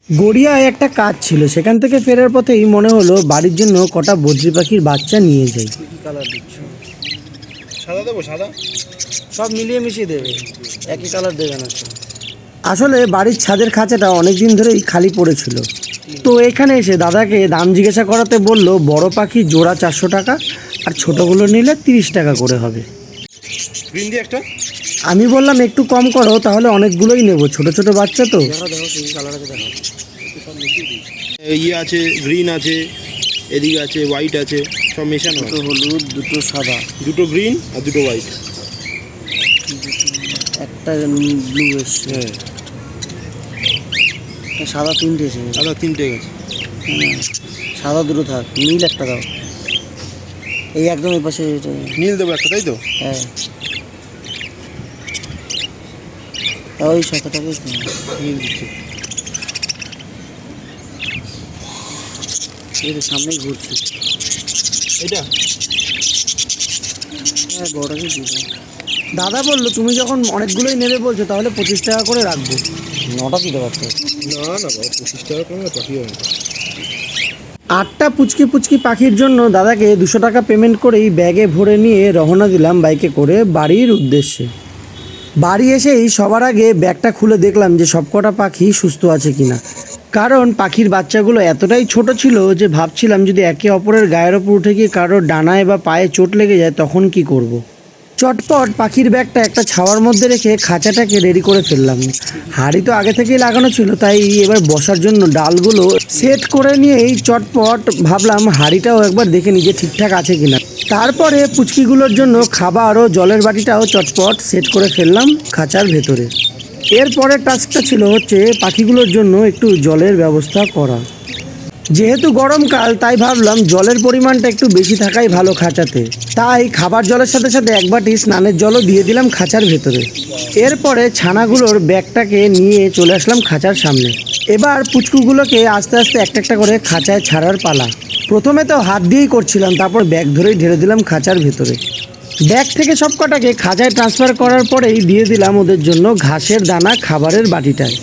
গড়িয়ায় একটা কাজ ছিল, সেখান থেকে ফেরার পথেই মনে হলো বাড়ির জন্য কটা বদ্রি পাখির বাচ্চা নিয়ে যাই। কি কালার দিচ্ছ? সাদা দেবো? সাদা সব মিলিয়ে মিশিয়ে দেবে, একই কালার দেবে না। আসলে বাড়ির ছাদের খাঁচাটা অনেক দিন ধরেই খালি পড়েছিল, তো এখানে এসে দাদাকে দাম জিজ্ঞাসা করাতে বলল বড় পাখি জোড়া 400 টাকা আর ছোটোগুলো নিলে 30 টাকা করে হবে। গ্রিন দিয়ে একটা। আমি বললাম একটু কম করো, তাহলে অনেকগুলোই নেব, ছোট ছোট বাচ্চা তো। ইয়ে আছে, গ্রিন আছে, এদিকে আছে হোয়াইট আছে, সব মেশানো। দুটো হলুদ, দুটো সাদা, দুটো গ্রিন আর দুটো হোয়াইট, একটা ব্লু এসছে, হ্যাঁ সাদা 3টে এসে, সাদা 3টে গেছে। সাদা দুটো থাক, নীল একটা দাও। এই একদম এই পাশে নীল দেবো একটা, তাই তো? হ্যাঁ, ওই 7 টাকা নীল দিচ্ছি। সামনেই ঘুরছি। এটা হ্যাঁ, বড়টাকে দিয়ে দাদা বললো তুমি যখন অনেকগুলোই নেবে বলছো, তাহলে 25 টাকা করে রাখবো। 9টা দিতে পারতো। না না বাবা, 25 টাকা কমে পাখি হবে। 8টা পুচকি পুচকি পাখির জন্য দাদাকে 200 টাকা পেমেন্ট করেই ব্যাগে ভরে নিয়ে রওনা দিলাম বাইকে করে বাড়ির উদ্দেশ্যে। বাড়ি এসেই সবার আগে ব্যাগটা খুলে দেখলাম যে সবকটা পাখি সুস্থ আছে কিনা, কারণ পাখির বাচ্চাগুলো এতটাই ছোট ছিল যে ভাবছিলাম যদি একে অপরের গায়ের ওপর উঠে গিয়ে কারোর ডানায় বা পায়ে চোট লেগে যায় তখন কি করব। চটপট পাখির ব্যাগটা একটা ছাওয়ার মধ্যে রেখে খাঁচাটাকে রেডি করে ফেললাম। হাঁড়ি তো আগে থেকেই লাগানো ছিল, তাই এবার বসার জন্য ডালগুলো সেট করে নিয়েই চটপট ভাবলাম হাঁড়িটাও একবার দেখে নিজে ঠিকঠাক আছে কিনা। তারপরে পুচকিগুলোর জন্য খাবার ও জলের বাটিটাও চটপট সেট করে ফেললাম খাঁচার ভেতরে। এরপরের টাস্কটা ছিল হচ্ছে পাখিগুলোর জন্য একটু জলের ব্যবস্থা করা। যেহেতু গরমকাল তাই ভাবলাম জলের পরিমাণটা একটু বেশি থাকাই ভালো খাঁচাতে, তাই খাবার জলের সাথে সাথে এক বাটি স্নানের জলও দিয়ে দিলাম খাঁচার ভেতরে। এরপরে ছানাগুলোর ব্যাগটাকে নিয়ে চলে আসলাম খাঁচার সামনে। এবার পুচকুগুলোকে আস্তে আস্তে একটা একটা করে খাঁচায় ছাড়ার পালা। প্রথমে তো হাত দিয়েই করছিলাম, তারপর ব্যাগ ধরেই ঢেলে দিলাম খাঁচার ভেতরে। ব্যাগ থেকে সব কটাকে খাঁচায় ট্রান্সফার করার পরেই দিয়ে দিলাম ওদের জন্য ঘাসের দানা খাবারের বাটিটায়।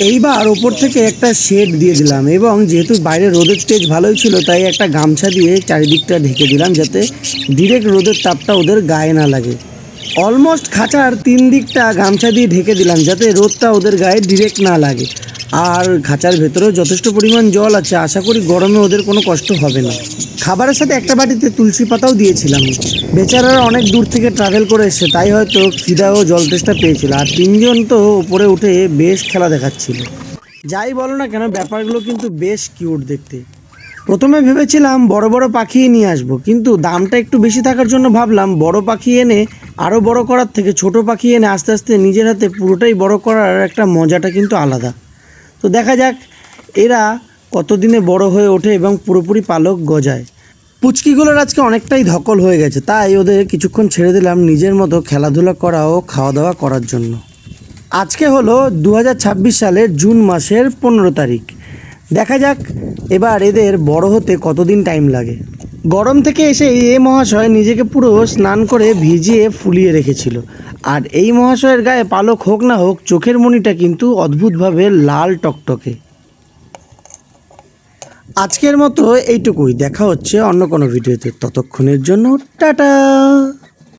এইবার ওপর থেকে একটা শেড দিয়ে দিলাম, এবং যেহেতু বাইরে রোদের তেজ ভালোই ছিল তাই একটা গামছা দিয়ে চারিদিকটা ঢেকে দিলাম যাতে ডিরেক্ট রোদের তাপটা ওদের গায়ে না লাগে। অলমোস্ট খাঁচার 3 দিকটা গামছা দিয়ে ঢেকে দিলাম যাতে রোদটা ওদের গায়ে ডিরেক্ট না লাগে। আর খাঁচার ভেতরেও যথেষ্ট পরিমাণ জল আছে, আশা করি গরমে ওদের কোনো কষ্ট হবে না। খাবারের সাথে একটা বাটিতে তুলসী পাতাও দিয়েছিলাম। বেচারারা অনেক দূর থেকে ট্রাভেল করে এসছে, তাই হয়তো খিদা ও জল তেষ্টা পেয়েছিল। আর 3জন তো উপরে উঠে বেশ খেলা দেখাচ্ছিল। যাই বলো না কেন, ব্যাপারগুলো কিন্তু বেশ কিউট দেখতে। প্রথমে ভেবেছিলাম বড় বড় পাখি নিয়ে আসবো, কিন্তু দামটা একটু বেশি থাকার জন্য ভাবলাম বড় পাখি এনে আরও বড় করার থেকে ছোট পাখি এনে আস্তে আস্তে নিজের হাতে পুরোটাই বড় করার একটা মজাটা কিন্তু আলাদা। তো দেখা যাক এরা কতদিনে বড় হয়ে ওঠে এবং পুরোপুরি পালক গজায়। পুচকিগুলোর আজকে অনেকটাই ধকল হয়ে গেছে, তাই ওদের কিছুক্ষণ ছেড়ে দিলাম নিজের মতো খেলাধুলা করা ও খাওয়া দাওয়া করার জন্য। আজকে হলো 2026 সালের জুন মাসের 15 তারিখ। দেখা যাক এবার এদের বড় হতে কতদিন টাইম লাগে। গরম থেকে এসে এই মহাশয় নিজেকে পুরো স্নান করে ভিজিয়ে ফুলিয়ে রেখেছিল। আর এই মহাশয়ের গায়ে পালক হোক না হোক, চোখের মণিটা কিন্তু অদ্ভুতভাবে লাল টকটকে। আজকের মতো এইটুকুই, দেখা হচ্ছে অন্য কোনো ভিডিওতে। ততক্ষণের জন্য টাটা।